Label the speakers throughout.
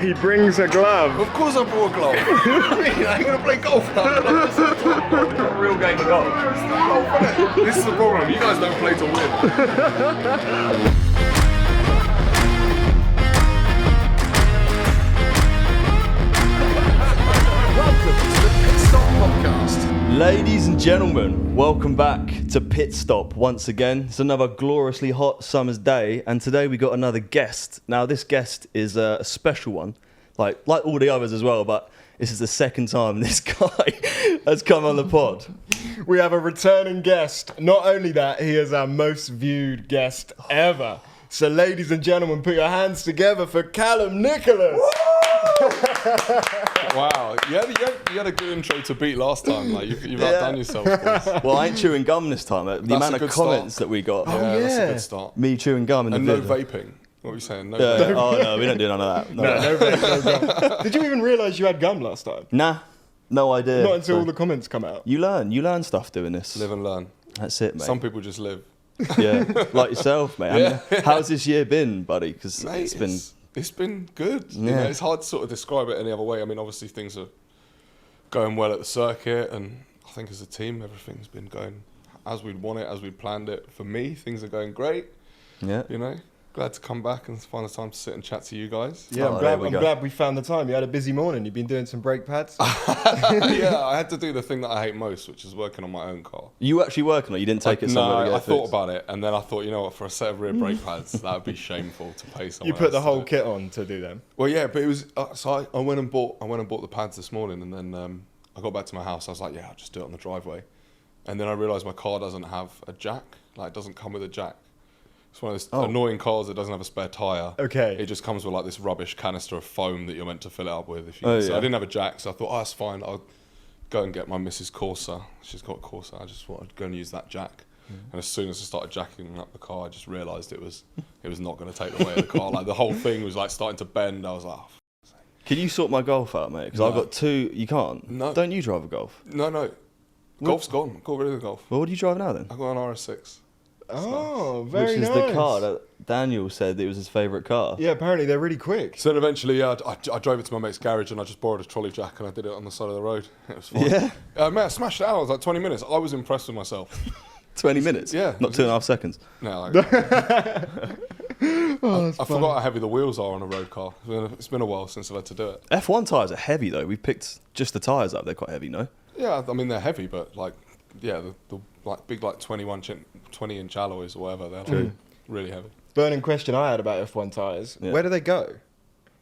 Speaker 1: He brings a glove.
Speaker 2: Of course I brought a glove. What do you mean? I ain't going to play golf now. This is a real game of golf. It's not golf, innit? This is the problem. You guys don't play to win.
Speaker 3: Ladies and gentlemen, welcome back to Pit Stop once again. It's another gloriously hot summer's day, and today we got another guest. Now, this guest is a special one, like all the others as well, but this is the second time this guy has come on the pod.
Speaker 1: We have a returning guest. Not only that, he is our most viewed guest ever. So, ladies and gentlemen, put your hands together for Calum Nicholas.
Speaker 2: Wow, you had a good intro to beat last time. Like you've outdone yourself. Boys.
Speaker 3: Well, I ain't chewing gum this time. The amount of comments that we got.
Speaker 2: Yeah, that's a good start.
Speaker 3: Me chewing gum in
Speaker 2: and
Speaker 3: the
Speaker 2: no
Speaker 3: video.
Speaker 2: vaping. What are we saying? No.
Speaker 3: Yeah. Oh no, we don't do none of that.
Speaker 1: No vape, no gum. Did you even realise you had gum last time?
Speaker 3: Nah, no idea.
Speaker 1: Not until all the comments come out.
Speaker 3: You learn stuff doing this.
Speaker 2: Live and learn.
Speaker 3: That's it, mate.
Speaker 2: Some people just live.
Speaker 3: Yeah, like yourself, mate.
Speaker 2: Yeah.
Speaker 3: I mean, how's this year been, buddy? Because
Speaker 2: It's been good.
Speaker 3: Yeah.
Speaker 2: You know, it's hard to sort of describe it any other way. I mean, obviously things are going well at the circuit, and I think as a team, everything's been going as we'd want it, as we'd planned it. For me, things are going great.
Speaker 3: Yeah.
Speaker 2: You know, glad to come back and find the time to sit and chat to you guys.
Speaker 1: Yeah,
Speaker 3: Oh,
Speaker 1: I'm glad we found the time. You had a busy morning. You've been doing some brake pads.
Speaker 2: Yeah, I had to do the thing that I hate most, which is working on my own car.
Speaker 3: You were actually working on it? You didn't take it somewhere to
Speaker 2: No,
Speaker 3: get
Speaker 2: I
Speaker 3: it
Speaker 2: thought
Speaker 3: fixed?
Speaker 2: about it, and then I thought, you know what, for a set of rear brake pads, that would be shameful to pay someone
Speaker 1: You put the
Speaker 2: else to
Speaker 1: whole
Speaker 2: do it.
Speaker 1: kit on to do them.
Speaker 2: Well, yeah, but it was so I went and bought the pads this morning, and then I got back to my house. I was like, yeah, I'll just do it on the driveway, and then I realised my car doesn't have a jack. Like, it doesn't come with a jack. It's one of those annoying cars that doesn't have a spare tyre.
Speaker 1: Okay.
Speaker 2: It just comes with like this rubbish canister of foam that you're meant to fill it up with.
Speaker 3: Oh,
Speaker 2: So
Speaker 3: yeah.
Speaker 2: I didn't have a jack, so I thought, oh, that's fine. I'll go and get my Mrs. Corsa. She's got a Corsa. I just thought I'd go and use that jack. And as soon as I started jacking up the car, I just realised it was not going to take the weight of the car. Like, the whole thing was like starting to bend. I was like, oh,
Speaker 3: Can you sort my Golf out, mate? Because
Speaker 2: No.
Speaker 3: I've got two. You can't?
Speaker 2: No.
Speaker 3: Don't you drive a Golf?
Speaker 2: no. Golf's gone. Got rid of the Golf.
Speaker 3: Well, what do you drive now then?
Speaker 2: I got an RS6.
Speaker 1: Oh, very
Speaker 3: Which is
Speaker 1: nice.
Speaker 3: the car that Daniel said it was his favourite car.
Speaker 1: Yeah, apparently they're really quick.
Speaker 2: So then eventually, I drove it to my mate's garage and I just borrowed a trolley jack and I did it on the side of the road. It was fine.
Speaker 3: Yeah?
Speaker 2: Mate, I smashed it out. I was like 20 minutes. I was impressed with myself.
Speaker 3: 20 minutes?
Speaker 2: Yeah.
Speaker 3: Not 2.5 seconds.
Speaker 2: No, like,
Speaker 1: Oh,
Speaker 2: I forgot how heavy the wheels are on a road car. It's been a while since I've had to do it.
Speaker 3: F1 tyres are heavy though. We picked just the tyres up. They're quite heavy, no?
Speaker 2: Yeah, I mean, they're heavy, but like, yeah, the like big like 20-inch alloys or whatever, they're like really heavy.
Speaker 1: Burning question I had about F1 tyres.
Speaker 3: Yeah.
Speaker 1: Where do they go?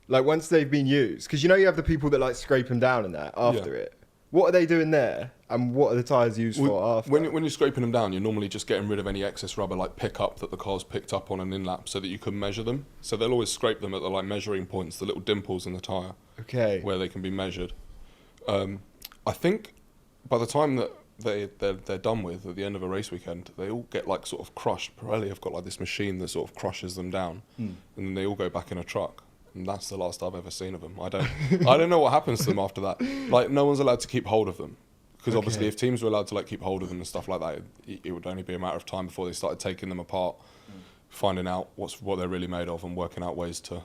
Speaker 1: Like, once they've been used? Because you know you have the people that like scrape them down and that after it. What are they doing there? And what are the tyres used for after?
Speaker 2: When you're scraping them down, you're normally just getting rid of any excess rubber, like pickup that the car's picked up on an in-lap, so that you can measure them. So they'll always scrape them at the like measuring points, the little dimples in the tyre,
Speaker 1: Okay.
Speaker 2: where they can be measured. I think by the time that they're done with at the end of a race weekend, they all get like sort of crushed. Pirelli have got like this machine that sort of crushes them down, and then they all go back in a truck. And that's the last I've ever seen of them. I don't know what happens to them after that. Like, no one's allowed to keep hold of them, because obviously if teams were allowed to like keep hold of them and stuff like that, it would only be a matter of time before they started taking them apart, finding out what they're really made of, and working out ways to,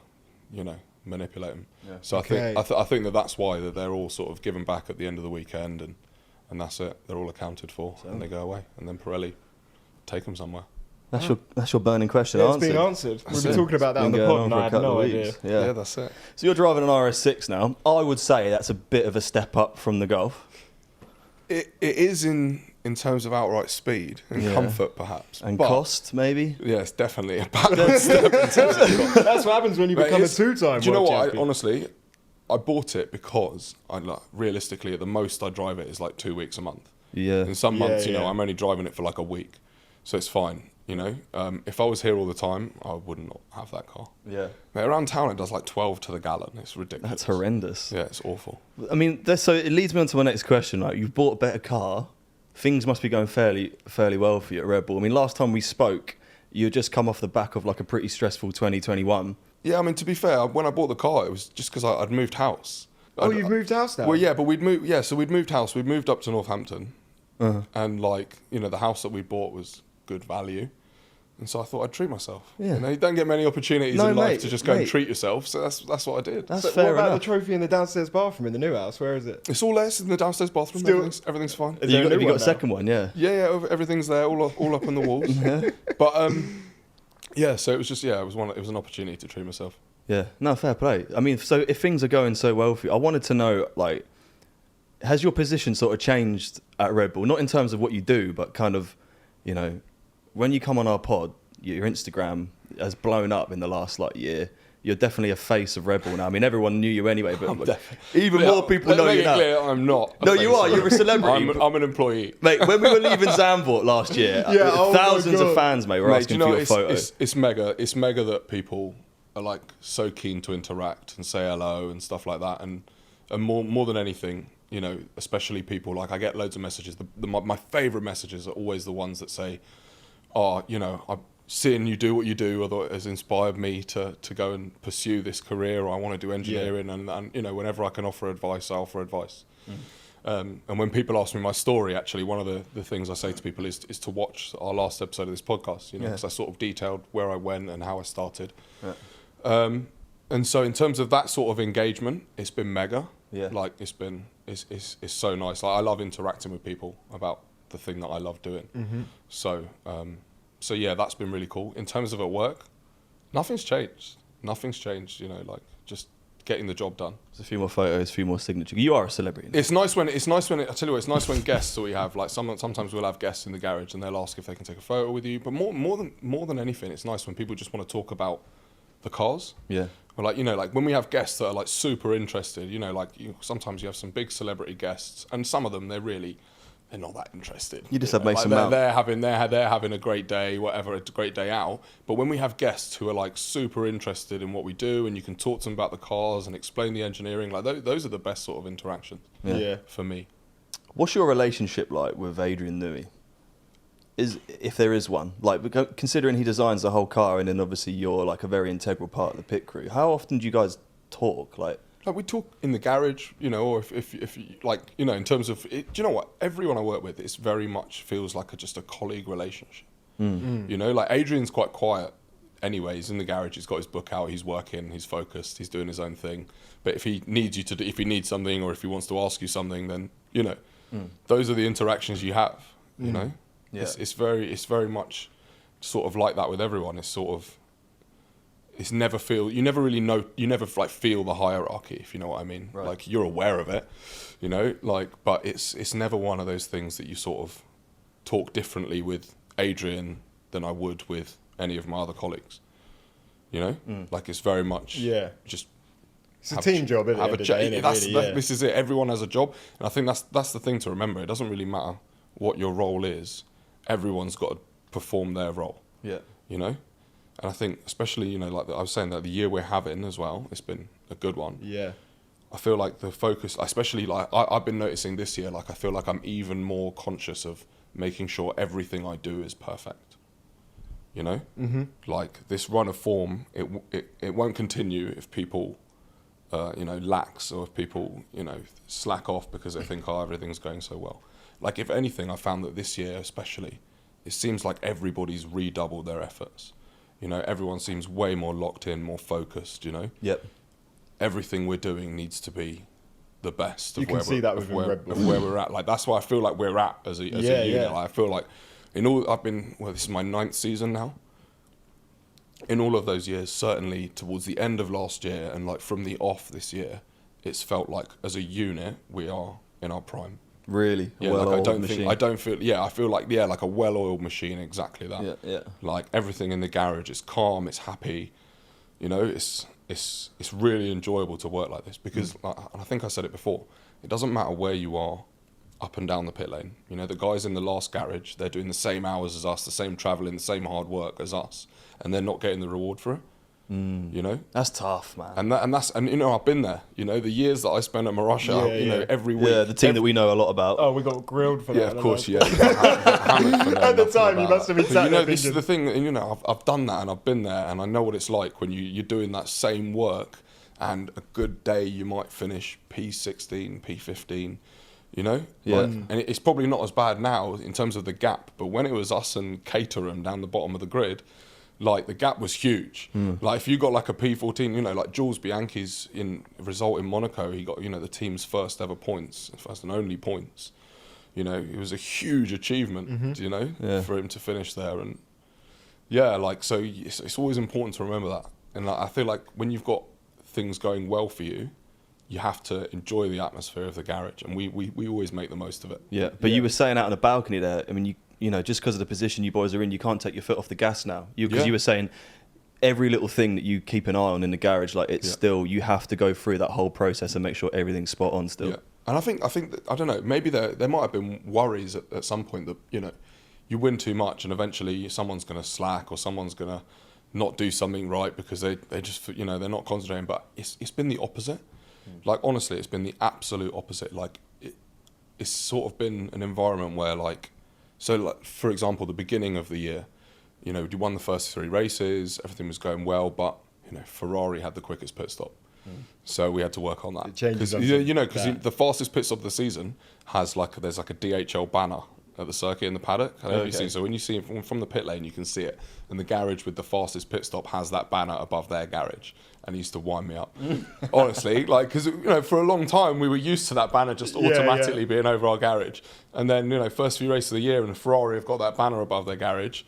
Speaker 2: you know, manipulate them. Yeah. So
Speaker 1: Okay.
Speaker 2: I think that's why that they're all sort of given back at the end of the weekend, and that's it. They're all accounted for, and they go away, and then Pirelli take them somewhere.
Speaker 3: That's your burning question
Speaker 1: Yeah, it's
Speaker 3: answered.
Speaker 1: been answered. We've been
Speaker 2: it.
Speaker 1: talking about that on
Speaker 3: Been
Speaker 1: the
Speaker 3: going
Speaker 1: pod, and
Speaker 3: on for
Speaker 1: I
Speaker 3: a
Speaker 1: had
Speaker 3: couple
Speaker 1: no
Speaker 3: of
Speaker 1: idea.
Speaker 3: weeks.
Speaker 2: Yeah, that's it.
Speaker 3: So you're driving an RS6 now. I would say that's a bit of a step up from the Golf.
Speaker 2: It is in terms of outright speed and comfort, perhaps,
Speaker 3: And
Speaker 2: but
Speaker 3: cost, maybe?
Speaker 2: yeah, it's definitely a backward step in terms of cost.
Speaker 1: That's what happens when you
Speaker 2: But
Speaker 1: become a
Speaker 2: it's-
Speaker 1: two-time
Speaker 2: Do you know
Speaker 1: world
Speaker 2: what?
Speaker 1: champion.
Speaker 2: Honestly, I bought it because realistically, at the most I drive it is like 2 weeks a month.
Speaker 3: Yeah.
Speaker 2: In some months,
Speaker 1: yeah.
Speaker 2: I'm only driving it for like a week, so it's fine. You know, if I was here all the time, I would not have that car.
Speaker 3: Yeah.
Speaker 2: Mate, around town, it does like 12 to the gallon. It's ridiculous.
Speaker 3: That's horrendous.
Speaker 2: Yeah, it's awful.
Speaker 3: I mean, so it leads me on to my next question. Like, you've bought a better car. Things must be going fairly well for you at Redbull. I mean, last time we spoke, you had just come off the back of like a pretty stressful 2021.
Speaker 2: Yeah, I mean, to be fair, when I bought the car, it was just because I'd moved house.
Speaker 1: Oh, you've moved house now?
Speaker 2: Well, yeah, but we'd moved. Yeah, so we'd moved house. We'd moved up to Northampton, and like, you know, the house that we bought was good value. And so I thought I'd treat myself.
Speaker 3: Yeah.
Speaker 2: You know, you don't get many opportunities
Speaker 3: No,
Speaker 2: in life
Speaker 3: mate,
Speaker 2: to just go and
Speaker 3: mate.
Speaker 2: treat yourself. So that's what I did.
Speaker 3: That's
Speaker 1: So
Speaker 3: fair
Speaker 1: what about
Speaker 3: enough.
Speaker 1: the trophy in the downstairs bathroom in the new house? Where is it?
Speaker 2: It's all there. It's in the downstairs bathroom.
Speaker 1: Still-
Speaker 2: Everything's fine.
Speaker 1: Is there a
Speaker 3: Have
Speaker 1: new
Speaker 3: you got
Speaker 1: one
Speaker 3: a
Speaker 1: now?
Speaker 3: second one? Yeah.
Speaker 2: Yeah, everything's there, all up on the walls. But yeah, so it was just it was an opportunity to treat myself.
Speaker 3: Yeah. No, fair play. I mean, so if things are going so well for you, I wanted to know, like, has your position sort of changed at Red Bull? Not in terms of what you do, but kind of, you know, when you come on our pod, your Instagram has blown up in the last year. You're definitely a face of Red Bull now. I mean, everyone knew you anyway, but even more people know you now.
Speaker 2: Clear, I'm not.
Speaker 3: No, you are. You're a celebrity.
Speaker 2: I'm an employee.
Speaker 3: Mate, when we were leaving Zandvoort last year,
Speaker 1: Yeah, oh my
Speaker 3: thousands of
Speaker 1: God.
Speaker 3: fans, mate, were
Speaker 2: Mate,
Speaker 3: asking
Speaker 2: do you know,
Speaker 3: for your photo.
Speaker 2: it's mega. It's mega that people are like so keen to interact and say hello and stuff like that. And more than anything, you know, especially people like I get loads of messages. My favourite messages are always the ones that say, "Oh, you know, I'm seeing you do what you do has inspired me to go and pursue this career. Or I want to do engineering, and you know, whenever I can offer advice, I offer advice." And when people ask me my story, actually, one of the things I say to people is to watch our last episode of this podcast, you know, because I sort of detailed where I went and how I started.
Speaker 3: Yeah.
Speaker 2: And so in terms of that sort of engagement, it's been mega.
Speaker 3: Yeah.
Speaker 2: Like it's so nice. Like I love interacting with people about the thing that I love doing. So yeah, that's been really cool. In terms of at work, nothing's changed. Nothing's changed, you know, like just getting the job done.
Speaker 3: There's a few more photos, a few more signatures. You are a celebrity now.
Speaker 2: It's nice when I tell you what, it's nice when guests that we have, like sometimes we'll have guests in the garage and they'll ask if they can take a photo with you. But more than anything, it's nice when people just want to talk about the cars.
Speaker 3: Yeah.
Speaker 2: Or like, you know, like when we have guests that are like super interested, you know, like sometimes you have some big celebrity guests and some of them they're not that interested.
Speaker 3: You just have
Speaker 2: know,
Speaker 3: Mason
Speaker 2: like
Speaker 3: Mount.
Speaker 2: they're having a great day, whatever, a great day out. But when we have guests who are like super interested in what we do and you can talk to them about the cars and explain the engineering, like those are the best sort of interactions
Speaker 1: Yeah.
Speaker 2: for me.
Speaker 3: What's your relationship like with Adrian Newey? If there is one, like considering he designs the whole car and then obviously you're like a very integral part of the pit crew. How often do you guys talk? Like
Speaker 2: we talk in the garage, you know, or if you, like, you know, in terms of it, do you know what? Everyone I work with, it's very much feels like just a colleague relationship. You know, like Adrian's quite quiet anyway. He's in the garage, he's got his book out, he's working, he's focused, he's doing his own thing. But if he needs you if he needs something or if he wants to ask you something, then, you know, those are the interactions you have, you know?
Speaker 3: Yeah.
Speaker 2: It's very much sort of like that with everyone. It's sort of, you never like feel the hierarchy, if you know what I mean.
Speaker 3: Right.
Speaker 2: Like you're aware of it, you know, like, but it's never one of those things that you sort of talk differently with Adrian than I would with any of my other colleagues, you know, like it's very much just.
Speaker 1: It's a team job, isn't it?
Speaker 2: This is it. Everyone has a job, and I think that's the thing to remember. It doesn't really matter what your role is. Everyone's got to perform their role.
Speaker 3: Yeah.
Speaker 2: You know, and I think especially, you know, like I was saying, that the year we're having as well, it's been a good one.
Speaker 1: Yeah.
Speaker 2: I feel like the focus, especially like I've been noticing this year, like I feel like I'm even more conscious of making sure everything I do is perfect. You know, like this run of form, it won't continue if people, you know, lax or if people, you know, slack off because they think, oh, everything's going so well. Like if anything, I found that this year especially, it seems like everybody's redoubled their efforts. You know, everyone seems way more locked in, more focused, you know.
Speaker 3: Yep.
Speaker 2: Everything we're doing needs to be the best.
Speaker 1: You can see that within Red Bull.
Speaker 2: Of where we're at. Like that's why I feel like we're at as a unit.
Speaker 1: Yeah.
Speaker 2: Like, I feel like this is my 9th season now. In all of those years, certainly towards the end of last year and like from the off this year, it's felt like as a unit we are in our prime.
Speaker 3: Really?
Speaker 2: Yeah, like I feel like like a well-oiled machine, exactly that.
Speaker 3: Yeah.
Speaker 2: Like everything in the garage is calm, it's happy. You know, it's really enjoyable to work like this because like, and I think I said it before, it doesn't matter where you are up and down the pit lane. You know, the guys in the last garage, they're doing the same hours as us, the same travelling, the same hard work as us, and they're not getting the reward for it. You know,
Speaker 3: that's tough, man.
Speaker 2: And you know, I've been there. You know, the years that I spent at Marussia, you know, every week.
Speaker 3: Yeah, the team that we know a lot about.
Speaker 1: Oh, we got grilled for that.
Speaker 2: Yeah, of course, yeah.
Speaker 1: At the time, you must have been sat
Speaker 2: you know,
Speaker 1: there
Speaker 2: this is
Speaker 1: thinking-
Speaker 2: the thing. And you know, I've done that and I've been there, and I know what it's like when you're doing that same work. And a good day, you might finish P16, P15. You know?
Speaker 3: Yeah.
Speaker 2: And it's probably not as bad now in terms of the gap, but when it was us and Caterham down the bottom of the grid, like the gap was huge. Like if you got like a P14, you know, like Jules Bianchi's result in Monaco, he got, you know, the team's first ever points, first and only points. You know, it was a huge achievement, you know, for him to finish there. And yeah, like, so it's always important to remember that. And like, I feel like when you've got things going well for you, you have to enjoy the atmosphere of the garage, and we always make the most of it.
Speaker 3: Yeah, but you were saying out on the balcony there, I mean, you know, just because of the position you boys are in, you can't take your foot off the gas now. Because you were saying every little thing that you keep an eye on in the garage, like it's still, you have to go through that whole process and make sure everything's spot on still.
Speaker 2: Yeah. And I think that, I don't know, maybe there might have been worries at some point that, you know, you win too much and eventually someone's going to slack or someone's going to not do something right because they just, you know, they're not concentrating. But it's been the opposite. Like, honestly, it's been the absolute opposite. Like, it's sort of been an environment where, like, so, like, for example, the beginning of the year, you know, we won the first 3 races, everything was going well, but, you know, Ferrari had the quickest pit stop. So we had to work on that.
Speaker 1: It changes
Speaker 2: Because, you know, because the fastest pit stop of the season has, like, there's like a DHL banner at the circuit in the paddock. I don't know if you've seen. So when you see it from the pit lane, you can see it. And the garage with the fastest pit stop has that banner above their garage. And it used to wind me up, honestly. Like, because, you know, for a long time, we were used to that banner just automatically being over our garage. And then, you know, first few races of the year, and Ferrari have got that banner above their garage.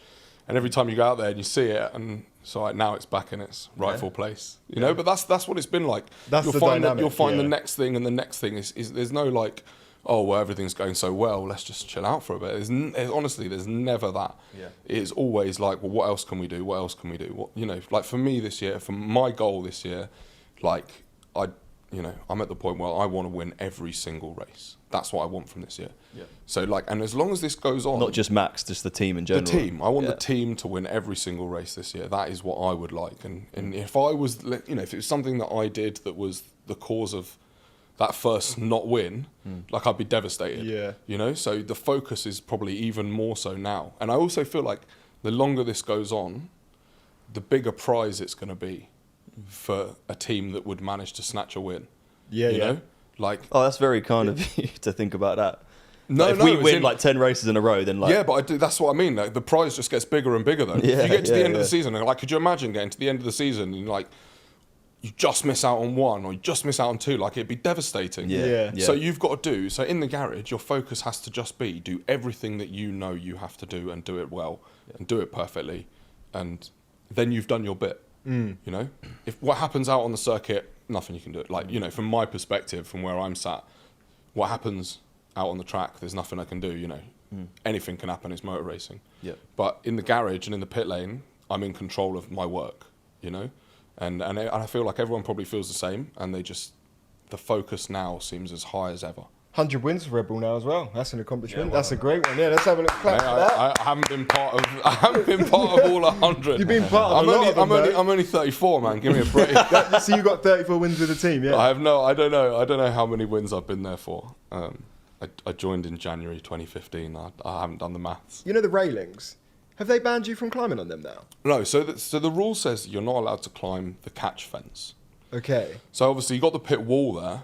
Speaker 2: And every time you go out there and you see it, and so like now it's back in its rightful place, you know. But that's what it's been like.
Speaker 1: That's the dynamic.
Speaker 2: You'll find the next thing, and the next thing is there's no like, oh, well, everything's going so well, let's just chill out for a bit. Honestly, there's never that. Yeah. It's always like, well, what else can we do? What else can we do? What, you know, like for me this year, for my goal this year, like I'm at the point where I want to win every single race. That's what I want from this year. Yeah. So like, and as long as this goes on,
Speaker 3: not just Max, just the team in general.
Speaker 2: The team. I want the team to win every single race this year. That is what I would like. And if I was, you know, if it was something that I did that was the cause of that first not win, like I'd be devastated. Yeah. You know, so the focus is probably even more so now. And I also feel like the longer this goes on, the bigger prize it's going to be for a team that would manage to snatch a win. Yeah, you know? Like,
Speaker 3: oh, that's very kind of you to think about that.
Speaker 2: No,
Speaker 3: like if we win like 10 races in a row, then like...
Speaker 2: Yeah, but I do. That's what I mean. Like, the prize just gets bigger and bigger, though.
Speaker 3: Yeah,
Speaker 2: if you get to the end of the season, and like, could you imagine getting to the end of the season and like, you just miss out on 1 or you just miss out on 2? Like, it'd be devastating.
Speaker 1: Yeah.
Speaker 2: So you've got to do... So in the garage, your focus has to just be do everything that you know you have to do and do it well and do it perfectly. And then you've done your bit. You know? If what happens out on the circuit, nothing you can do. Like, you know, from my perspective, from where I'm sat, what happens out on the track, there's nothing I can do, you know. Anything can happen, it's motor racing. Yeah. But in the garage and in the pit lane, I'm in control of my work, you know. And I feel like everyone probably feels the same, and the focus now seems as high as ever.
Speaker 1: 100 wins for Redbull now as well. That's an accomplishment. That's a great one. Yeah, let's have a little clap for that.
Speaker 2: I haven't been part of all 100.
Speaker 1: You've been part of a lot of them,
Speaker 2: I'm only 34, man. Give me a break.
Speaker 1: So you got 34 wins with the team, yeah?
Speaker 2: I don't know how many wins I've been there for. I joined in January 2015. I haven't done the maths.
Speaker 1: You know the railings? Have they banned you from climbing on them now?
Speaker 2: No. So the rule says you're not allowed to climb the catch fence.
Speaker 1: Okay.
Speaker 2: So obviously you got the pit wall there,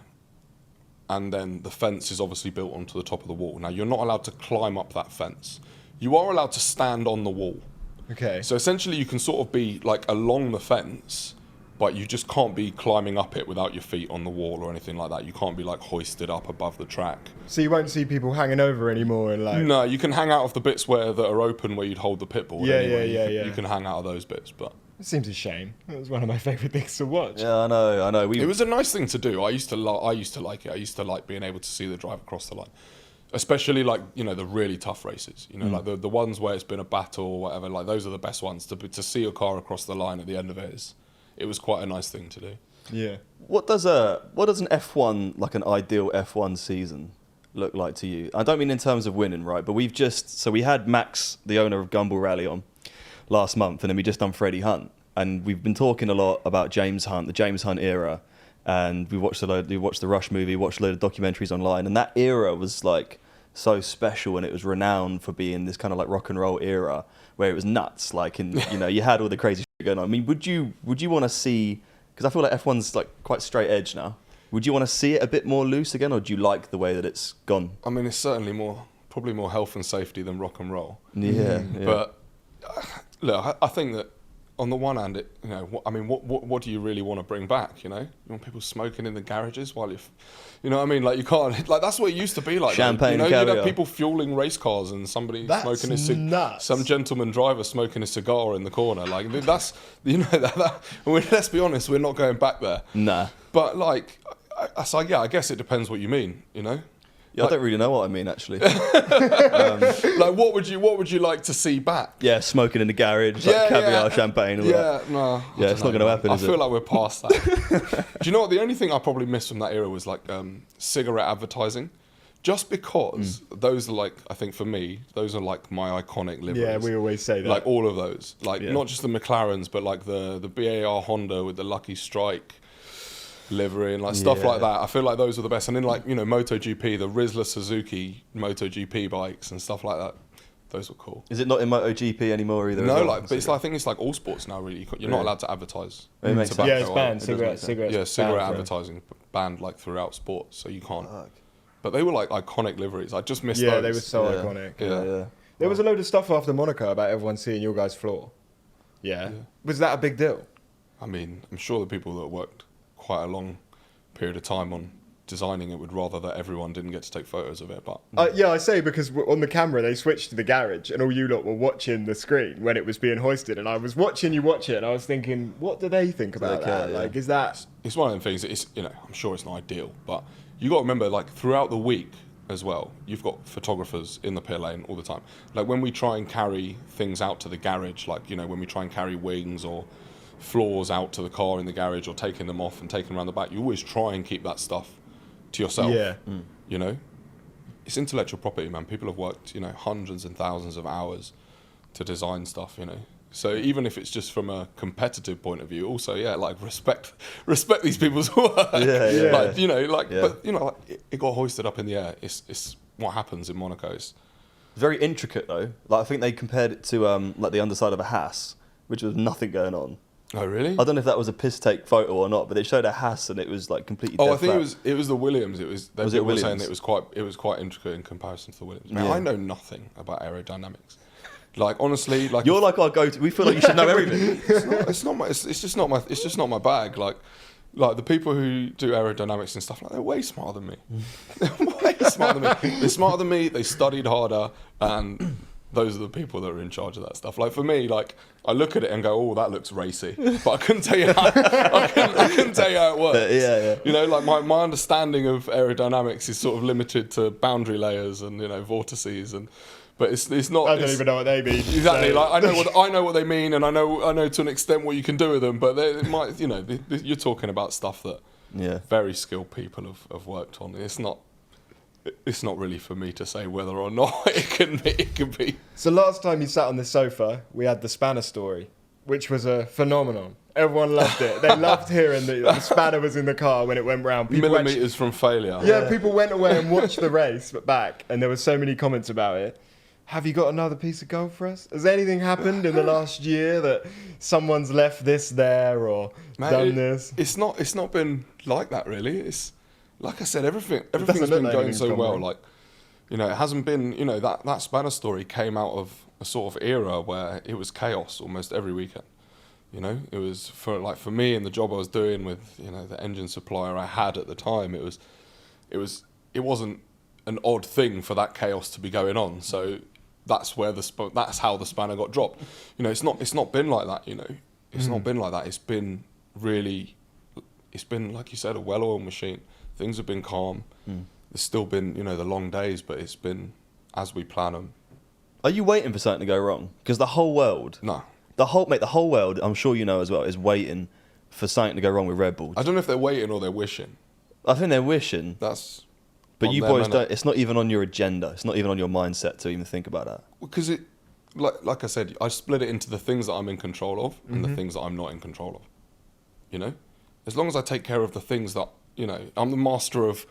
Speaker 2: and then the fence is obviously built onto the top of the wall. Now, you're not allowed to climb up that fence. You are allowed to stand on the wall.
Speaker 1: Okay.
Speaker 2: So essentially you can sort of be like along the fence, but you just can't be climbing up it without your feet on the wall or anything like that. You can't be like hoisted up above the track.
Speaker 1: So you won't see people hanging over anymore and like...
Speaker 2: No, you can hang out of the bits that are open where you'd hold the pit board. You can hang out of those bits, but...
Speaker 1: It seems a shame. It was one of my favourite things to watch.
Speaker 3: Yeah, I know.
Speaker 2: It was a nice thing to do. I used to like it. I used to like being able to see the drive across the line, especially like, you know, the really tough races. You know, like the ones where it's been a battle or whatever. Like those are the best ones to see your car across the line at the end of it. It was quite a nice thing to do.
Speaker 1: Yeah.
Speaker 3: What does an F1, like an ideal F1 season, look like to you? I don't mean in terms of winning, right? But we had Max, the owner of Gumball Rally, on last month, and then we just done Freddie Hunt, and we've been talking a lot about James Hunt, the James Hunt era, and we watched the Rush movie, watched a load of documentaries online, and that era was like so special, and it was renowned for being this kind of like rock and roll era where it was nuts, like, and you know, you had all the crazy shit going on. I mean, would you want to see, because I feel like F1's like quite straight edge now. Would you want to see it a bit more loose again, or do you like the way that it's gone?
Speaker 2: I mean, it's certainly probably more health and safety than rock and roll.
Speaker 3: Yeah.
Speaker 2: But look, I think that on the one hand, what do you really want to bring back? You know, you want people smoking in the garages while you know what I mean? Like, you can't, like, that's what it used to be like.
Speaker 3: Champagne,
Speaker 2: you know,
Speaker 3: caviar.
Speaker 2: you'd have people fueling race cars and somebody smoking
Speaker 1: nuts.
Speaker 2: some gentleman driver smoking a cigar in the corner. Like, that's, you know, let's be honest, we're not going back there.
Speaker 3: Nah.
Speaker 2: But like, I guess it depends what you mean, you know?
Speaker 3: Yeah, I don't really know what I mean, actually.
Speaker 2: Like, what would you like to see back?
Speaker 3: Yeah, smoking in the garage, like caviar, champagne, all that.
Speaker 2: No.
Speaker 3: Yeah, it's not going to happen,
Speaker 2: I
Speaker 3: is it?
Speaker 2: feel like we're past that. Do you know what? The only thing I probably missed from that era was like cigarette advertising. Just because those are like, I think for me, those are like my iconic liveries.
Speaker 1: Yeah, we always say that.
Speaker 2: Like all of those. Like not just the McLarens, but like the BAR Honda with the Lucky Strike livery and like stuff like that. I feel like those are the best. And then like, you know, MotoGP, the Rizla Suzuki MotoGP bikes and stuff like that. Those were cool.
Speaker 3: Is it not in MotoGP anymore either?
Speaker 2: No, like, but I think it's like all sports now. Really, you're not allowed to advertise.
Speaker 3: It makes sense.
Speaker 2: tobacco,
Speaker 1: Yeah, it's banned. Cigarettes.
Speaker 2: Yeah, cigarette
Speaker 1: banned,
Speaker 2: advertising banned like throughout sports, so you can't. But they were like iconic liveries. I just missed those.
Speaker 1: Yeah, they were so iconic.
Speaker 3: Yeah.
Speaker 1: There was a load of stuff after Monaco about everyone seeing your guys' floor. Yeah. Was that a big deal?
Speaker 2: I mean, I'm sure the people that worked quite a long period of time on designing it would rather that everyone didn't get to take photos of it. But
Speaker 1: Yeah, I say because on the camera they switched to the garage and all you lot were watching the screen when it was being hoisted, and I was watching you watch it and I was thinking, what do they think about that?
Speaker 3: yeah.
Speaker 1: Like, is that...
Speaker 2: It's one of them things that it's, you know, I'm sure it's not ideal, but you got to remember, like, throughout the week as well, you've got photographers in the pit lane all the time. Like, when we try and carry things out to the garage, like, you know, when we try and carry wings or floors out to the car in the garage or taking them off and taking them around the back, you always try and keep that stuff to yourself.
Speaker 1: Yeah.
Speaker 2: You know, it's intellectual property, man. People have worked, you know, hundreds and thousands of hours to design stuff, you know. So even if it's just from a competitive point of view, also, like, respect these people's work.
Speaker 3: Yeah.
Speaker 2: Like, you know, like, but, you know, like, it got hoisted up in the air. It's what happens in Monaco. It's
Speaker 3: very intricate, though. Like, I think they compared it to, like, the underside of a Haas, which was nothing going on.
Speaker 2: Oh, really?
Speaker 3: I don't know if that was a piss take photo or not, but they showed a Haas and it was like completely dead
Speaker 2: I think
Speaker 3: flat.
Speaker 2: it was the Williams. They
Speaker 3: it
Speaker 2: were
Speaker 3: Williams?
Speaker 2: saying that it was quite intricate in comparison to the Williams. Now, I know nothing about aerodynamics. Like, honestly, like,
Speaker 3: You're like our go-to. We feel like you should know everything.
Speaker 2: it's just not my bag. Like the people who do aerodynamics and stuff, like, they're way smarter than me. They're way smarter than me. They're smarter than me. They studied harder, and those are the people that are in charge of that stuff. Like, for me, like, I look at it and go, oh, that looks racy, but I couldn't tell you how, I couldn't tell you how it works.
Speaker 3: Yeah.
Speaker 2: You know, like, my understanding of aerodynamics is sort of limited to boundary layers and, you know, vortices, and but it's not.
Speaker 1: I don't even know what they mean.
Speaker 2: Exactly.
Speaker 1: So.
Speaker 2: Like, I know what they mean, and I know to an extent what you can do with them. But it might, you know, you're talking about stuff that very skilled people have worked on. It's not really for me to say whether or not it can be.
Speaker 1: So last time you sat on the sofa, we had the spanner story, which was a phenomenon. Everyone loved it. They loved hearing that the spanner was in the car when it went round.
Speaker 2: Millimeters from failure.
Speaker 1: Yeah, people went away and watched the race, but back, and there were so many comments about it. Have you got another piece of gold for us? Has anything happened in the last year that someone's left this there or done this?
Speaker 2: It's not been like that, really. It's like I said, everything's
Speaker 1: look
Speaker 2: been
Speaker 1: like
Speaker 2: going
Speaker 1: anything's
Speaker 2: so
Speaker 1: gone
Speaker 2: well.
Speaker 1: wrong.
Speaker 2: Like, you know, it hasn't been, you know, that spanner story came out of a sort of era where it was chaos almost every weekend. You know, it was for me and the job I was doing with, you know, the engine supplier I had at the time. It wasn't an odd thing for that chaos to be going on. So that's how the spanner got dropped. You know, it's not been like that. You know, it's not been like that. It's been like you said, a well-oiled machine. Things have been calm. There's still been, you know, the long days, but it's been as we plan them.
Speaker 3: Are you waiting for something to go wrong? Because the whole world, the whole world, I'm sure you know as well, is waiting for something to go wrong with Red Bull.
Speaker 2: I don't know if they're waiting or they're wishing.
Speaker 3: I think they're wishing. But you boys don't. It's not even on your agenda. It's not even on your mindset to even think about that.
Speaker 2: Because it, like I said, I split it into the things that I'm in control of and the things that I'm not in control of. You know, as long as I take care of the things that, you know, I'm the master of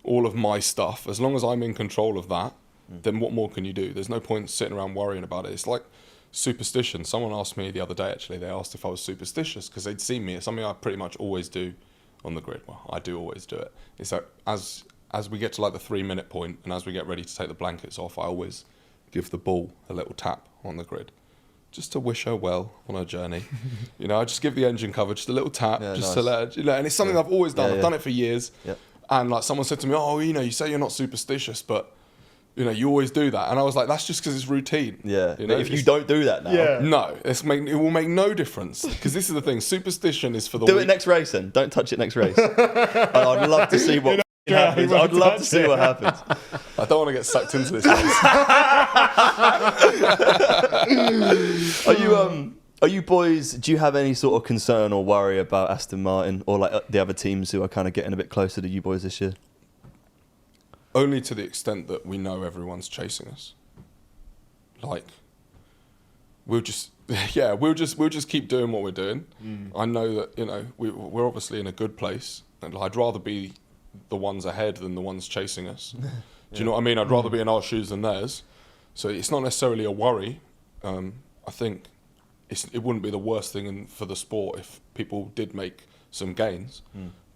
Speaker 2: all of my stuff. As long as I'm in control of that, then what more can you do? There's no point sitting around worrying about it. It's like superstition. Someone asked me the other day, actually, they asked if I was superstitious because they'd seen me. It's something I pretty much always do on the grid. Well, I do always do it. Is that as we get to like the 3-minute point and as we get ready to take the blankets off, I always give the ball a little tap on the grid, just to wish her well on her journey. I just give the engine cover just a little tap, just to let her, and it's something I've always done. I've done it for years.
Speaker 3: Yeah.
Speaker 2: And like someone said to me, oh, you say you're not superstitious, but you always do that. And I was like, that's just because it's routine.
Speaker 3: Yeah. If you don't do that now.
Speaker 2: No, it will make no difference. Because this is the thing, superstition is for the
Speaker 3: Do it next race then. Don't touch it next race. I'd love to see what happens. I'd love to see what happens.
Speaker 2: I don't want to get sucked into this.
Speaker 3: Are you boys, do you have any sort of concern or worry about Aston Martin or like the other teams who are kind of getting a bit closer to you boys this year?
Speaker 2: Only to the extent that we know everyone's chasing us. Like, we'll just keep doing what we're doing. I know that, we're obviously in a good place, and I'd rather be the ones ahead than the ones chasing us. Do you know what I mean? I'd rather be in our shoes than theirs. So it's not necessarily a worry. I think it wouldn't be the worst thing for the sport if people did make some gains.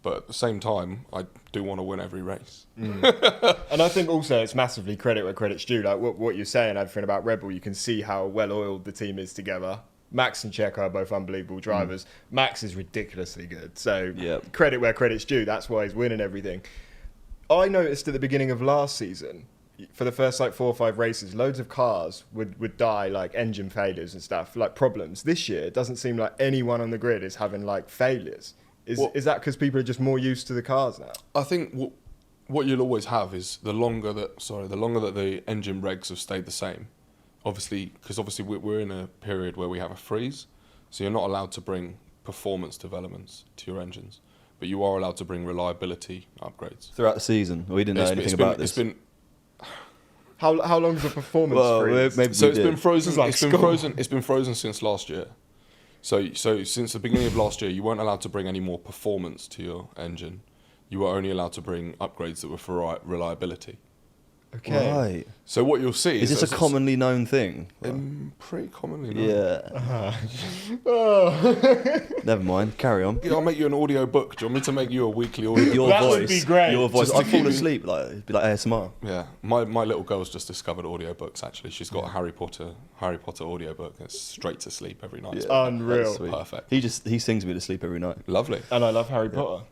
Speaker 2: But at the same time, I do want to win every race.
Speaker 1: And I think also it's massively credit where credit's due. Like what you're saying, Adrian, about Redbull, you can see how well-oiled the team is together. Max and Checo are both unbelievable drivers. Max is ridiculously good. So credit where credit's due. That's why he's winning everything. I noticed at the beginning of last season, for the first 4 or 5 races, loads of cars would die, like engine failures and stuff, like problems. This year, it doesn't seem like anyone on the grid is having failures. Is that because people are just more used to the cars now?
Speaker 2: I think what you'll always have is the longer that the engine regs have stayed the same. Because we're in a period where we have a freeze, so you're not allowed to bring performance developments to your engines, but you are allowed to bring reliability upgrades
Speaker 3: throughout the season. We didn't know anything about this.
Speaker 1: How long is the performance freeze?
Speaker 2: So it's been frozen. It's been frozen since last year. So since the beginning of last year, you weren't allowed to bring any more performance to your engine. You were only allowed to bring upgrades that were for reliability.
Speaker 3: Okay. Right.
Speaker 2: So what you'll see
Speaker 3: is this a commonly known thing?
Speaker 2: Pretty commonly known.
Speaker 3: Yeah. Never mind. Carry on.
Speaker 2: I'll make you an audio book. Do you want me to make you a weekly audio?
Speaker 3: Your
Speaker 1: that
Speaker 3: voice.
Speaker 1: Would be great.
Speaker 3: Your voice. I'd fall asleep. It'd be like ASMR.
Speaker 2: Yeah. My little girl's just discovered audiobooks. Actually, she's got a Harry Potter audiobook. It's straight to sleep every night.
Speaker 1: It's unreal.
Speaker 2: Perfect.
Speaker 3: He sings me to sleep every night.
Speaker 2: Lovely.
Speaker 1: And I love Harry Potter.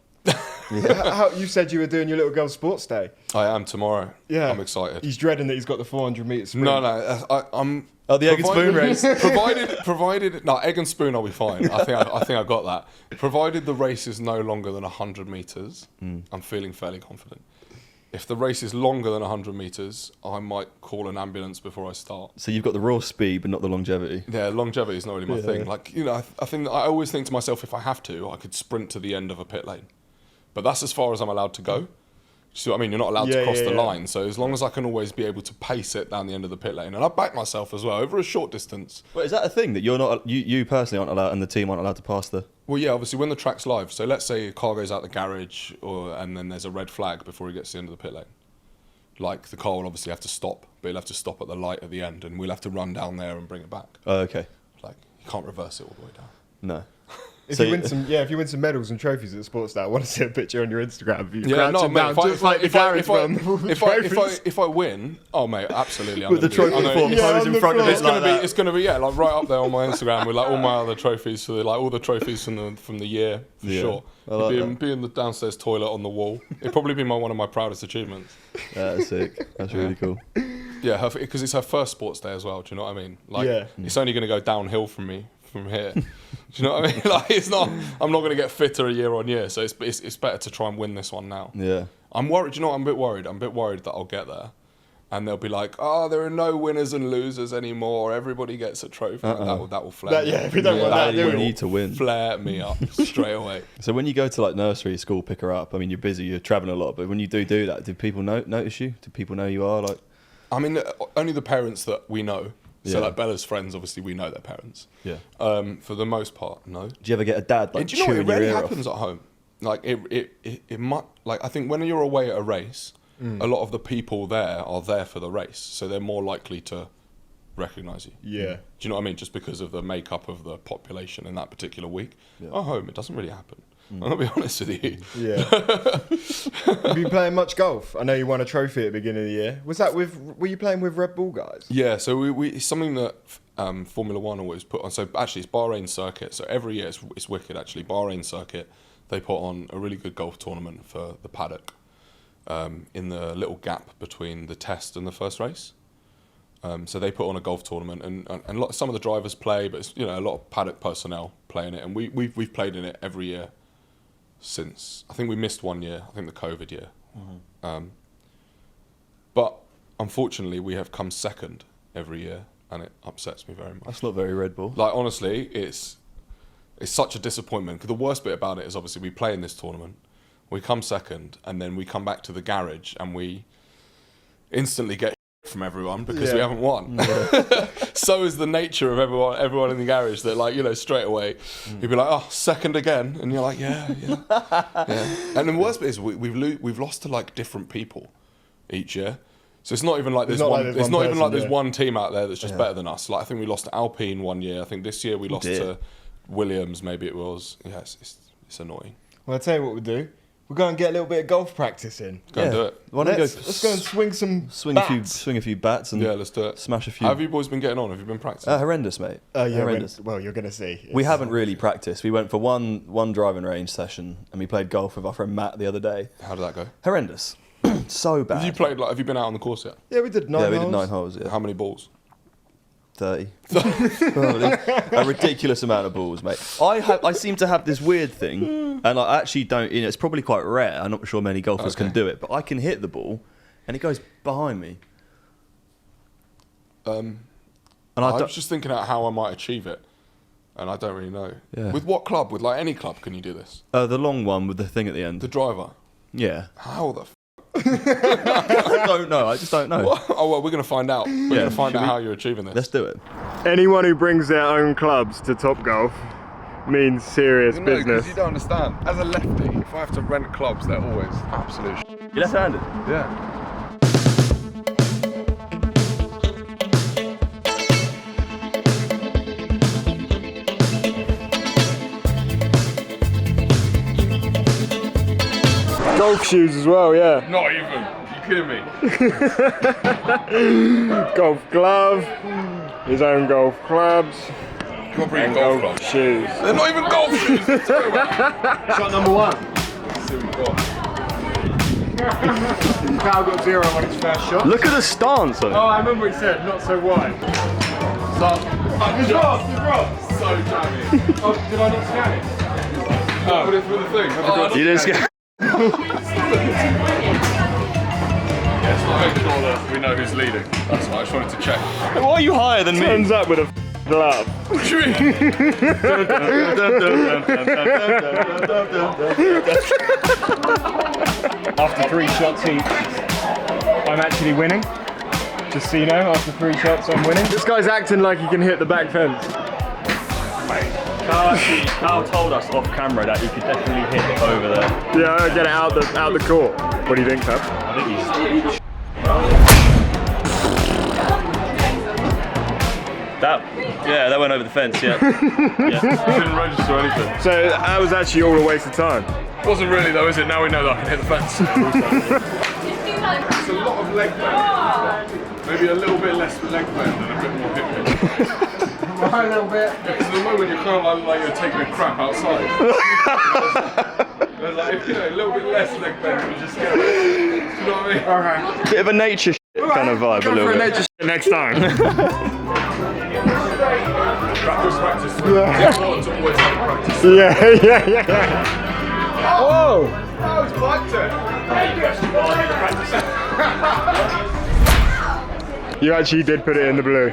Speaker 1: You said you were doing your little girl's sports day.
Speaker 2: I am tomorrow. Yeah, I'm excited.
Speaker 1: He's dreading that he's got the 400 metre sprint.
Speaker 2: No, I'm.
Speaker 3: Oh, the egg and spoon race.
Speaker 2: provided. No, egg and spoon, I'll be fine. I think I got that. Provided the race is no longer than 100 metres, I'm feeling fairly confident. If the race is longer than 100 metres, I might call an ambulance before I start.
Speaker 3: So you've got the raw speed, but not the longevity.
Speaker 2: Yeah, longevity is not really my thing. I always think to myself, if I have to, I could sprint to the end of a pit lane. But that's as far as I'm allowed to go. See what I mean? You're not allowed to cross the line. So as long as I can always be able to pace it down the end of the pit lane, and I back myself as well over a short distance.
Speaker 3: But is that a thing that you're not, you personally aren't allowed, and the team aren't allowed to pass the?
Speaker 2: Well, yeah, obviously when the track's live. So let's say a car goes out the garage, and then there's a red flag before he gets to the end of the pit lane. Like the car will obviously have to stop, but he'll have to stop at the light at the end, and we'll have to run down there and bring it back.
Speaker 3: Oh, okay.
Speaker 2: Like you can't reverse it all the way down.
Speaker 3: No.
Speaker 1: If you win some medals and trophies at the sports day, I want to see a picture on your Instagram of you crouching down, just like the garage run.
Speaker 2: If I win, oh mate, absolutely.
Speaker 3: With the trophy pose in front of it,
Speaker 2: it's gonna be like right up there on my Instagram with like all my other trophies, so all the trophies from the year for sure. Be in the downstairs toilet on the wall. It'd probably be one of my proudest achievements.
Speaker 3: That's sick. That's really cool.
Speaker 2: Yeah, because it's her first sports day as well. Do you know what I mean? It's only gonna go downhill from here. Do you know what I mean? It's not. I'm not going to get fitter year on year, so it's better to try and win this one now.
Speaker 3: Yeah.
Speaker 2: I'm worried. Do you know what? I'm a bit worried. I'm a bit worried that I'll get there, and they'll be like, "Oh, there are no winners and losers anymore. Everybody gets a trophy." That will flare.
Speaker 1: We don't want that.
Speaker 3: We need to win.
Speaker 2: Flare me up straight away.
Speaker 3: So when you go to nursery school, pick her up. I mean, you're busy, you're traveling a lot, but when you do that, do people notice you? Do people know you are
Speaker 2: I mean, only the parents that we know. So Bella's friends, obviously, we know their parents.
Speaker 3: Yeah.
Speaker 2: For the most part, no.
Speaker 3: Do you ever get a dad
Speaker 2: do you know
Speaker 3: chewing
Speaker 2: what? It rarely
Speaker 3: your ear
Speaker 2: happens
Speaker 3: off?
Speaker 2: at home. It might. I think when you're away at a race, a lot of the people there are there for the race, so they're more likely to recognise you.
Speaker 1: Yeah.
Speaker 2: Do you know what I mean? Just because of the makeup of the population in that particular week. Yeah. At home, it doesn't really happen. I'll be honest with you.
Speaker 1: Yeah. Have you been playing much golf? I know you won a trophy at the beginning of the year. Were you playing with Redbull guys?
Speaker 2: Yeah, so it's something that Formula One always put on. So actually, it's Bahrain circuit. So every year it's wicked. Actually, Bahrain circuit, they put on a really good golf tournament for the paddock in the little gap between the test and the first race. So they put on a golf tournament, and some of the drivers play, but it's, a lot of paddock personnel play in it, and we've played in it every year since. I think we missed 1 year. I think the COVID year. Mm-hmm. But unfortunately, we have come second every year, and it upsets me very much.
Speaker 3: That's not very Red Bull.
Speaker 2: Like, honestly, it's such a disappointment, because the worst bit about it is obviously we play in this tournament, we come second, and then we come back to the garage and we instantly get from everyone because we haven't won. Yeah. So is the nature of everyone in the garage, that straight away you'd be like, oh, second again, and you're like, yeah. And the worst bit is we've lost to like different people each year. So it's not even like there's one team out there that's just better than us. Like, I think we lost to Alpine 1 year. I think this year we lost to Williams, maybe it was. Yeah, it's annoying.
Speaker 1: Well, I'll tell you what we'll do. We'll go and get a little bit of golf practice in.
Speaker 2: Go and do it.
Speaker 1: Let's go and swing
Speaker 3: a few bats and
Speaker 2: let's do it.
Speaker 3: Smash a few.
Speaker 2: How have you boys been getting on? Have you been practicing?
Speaker 3: Horrendous, mate.
Speaker 1: Horrendous. Well, you're going to see.
Speaker 3: We haven't really practiced. We went for one driving range session and we played golf with our friend Matt the other day.
Speaker 2: How did that go?
Speaker 3: Horrendous. So bad.
Speaker 2: Have you been out on the course yet?
Speaker 1: Yeah, we did 9 holes.
Speaker 3: Yeah, we did 9 holes, yeah.
Speaker 2: How many balls?
Speaker 3: 30. Probably. A ridiculous amount of balls, mate. I seem to have this weird thing, and I actually don't. It's probably quite rare. I'm not sure many golfers can do it, but I can hit the ball, and it goes behind me.
Speaker 2: And I was just thinking out how I might achieve it, and I don't really know.
Speaker 3: Yeah.
Speaker 2: With what club? With any club, can you do this?
Speaker 3: The long one with the thing at the end.
Speaker 2: The driver.
Speaker 3: Yeah.
Speaker 2: How the?
Speaker 3: I don't know. I just don't know.
Speaker 2: Well, we're going to find out. We're going to find out how you're achieving this.
Speaker 3: Let's do it.
Speaker 1: Anyone who brings their own clubs to TopGolf means serious business.
Speaker 2: Because you don't understand. As a lefty, if I have to rent clubs, they're always absolute
Speaker 3: You're left-handed?
Speaker 2: Yeah.
Speaker 1: Golf shoes as well, yeah.
Speaker 2: Not even. Are you kidding me?
Speaker 1: Golf glove, his own golf clubs,
Speaker 2: You're bringing golf clubs.
Speaker 1: shoes.
Speaker 2: They're not even golf shoes.
Speaker 1: Shot number 1.
Speaker 2: Let's see what we've got.
Speaker 1: Cal got 0 on his first shot.
Speaker 3: Look at the stance on it.
Speaker 1: Oh, I remember he said, not so wide.
Speaker 2: He's wrong. So jammy.
Speaker 1: Oh, did I not scan it?
Speaker 2: Oh, put it through the thing.
Speaker 3: You didn't scan.
Speaker 2: Yes, I'll make sure that we know who's leading. That's why I just wanted to check.
Speaker 3: Why are you higher than me?
Speaker 1: Turns up with a glove.
Speaker 2: What do you mean?
Speaker 1: After 3 shots each, I'm actually winning. Just so you know, after 3 shots, I'm winning. This guy's acting like he can hit the back fence.
Speaker 3: Carl told us off camera that he could definitely hit it over there.
Speaker 1: Yeah, I'll get it out the court. What do you think, Tab?
Speaker 3: I think he's... that went over the fence, yeah.
Speaker 2: Didn't register anything.
Speaker 1: So that was actually all a waste of time.
Speaker 2: Wasn't really though, is it? Now we know that I can hit the fence. It's a lot of leg bend. Maybe a little bit less leg bend and a bit more hip bend.
Speaker 1: Right, a little bit.
Speaker 2: Because at the moment you're kind of like you're taking a crap outside. There's like, a little bit less leg bend, you just get it. Do you know what I mean?
Speaker 1: Alright.
Speaker 3: Bit of a nature kind of vibe, a little bit.
Speaker 1: Nature next time.
Speaker 2: Practice. It's important to always have practice.
Speaker 1: Yeah. Whoa!
Speaker 2: Oh, it's biked it.
Speaker 1: You actually did put it in the blue.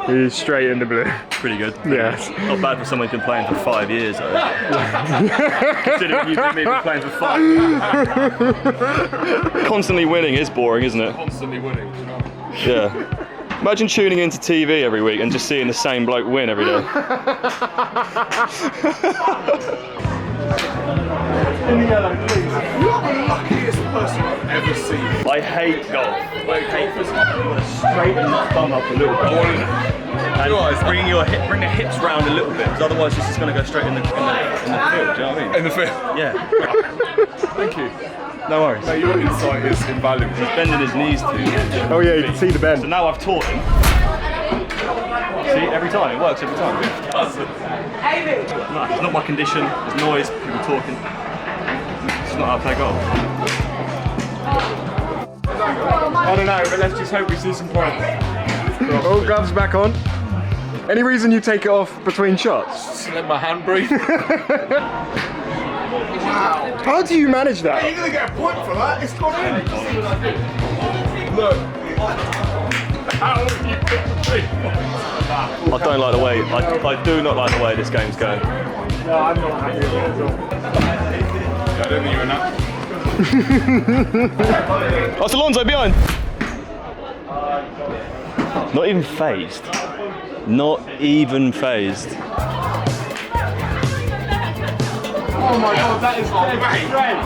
Speaker 1: He's straight in the blue.
Speaker 3: Pretty good.
Speaker 1: Yes.
Speaker 3: Not bad for someone who's been playing for 5 years, though. Considering you've been playing for 5. Constantly winning is boring, isn't it?
Speaker 2: Constantly winning, you know?
Speaker 3: Yeah. Imagine tuning into TV every week and just seeing the same bloke win every day.
Speaker 1: In the yellow, please.
Speaker 2: You're the luckiest person I've ever seen.
Speaker 3: I hate golf. I hate this. You want to straighten that bum up a little bit. And bring the hips round a little bit, because otherwise it's just going to go straight in the field. Do you know what I mean?
Speaker 2: In the field.
Speaker 3: Yeah.
Speaker 2: Thank you.
Speaker 3: No worries.
Speaker 2: No, your insight is invaluable.
Speaker 3: He's bending his knees too.
Speaker 1: Oh yeah, you can see the
Speaker 3: So
Speaker 1: bend.
Speaker 3: now I've taught him. See, every time, it works every time. No, it's not my condition, there's noise, people talking. It's not how I play golf.
Speaker 1: I don't know, but let's just hope we see some points. Oh, gloves back on. Any reason you take it off between shots?
Speaker 2: Just let my hand breathe.
Speaker 1: Wow. How do you manage that?
Speaker 2: You're going to get a point for that. It's gone in. Look. How have you got 3 points?
Speaker 3: I don't like the way, I do not like the way this game's going.
Speaker 1: No, I'm not happy with it at all.
Speaker 2: Yeah, I don't think you're in that.
Speaker 3: That's Alonso behind. Not even phased. Not even phased.
Speaker 1: Oh my god, that is great.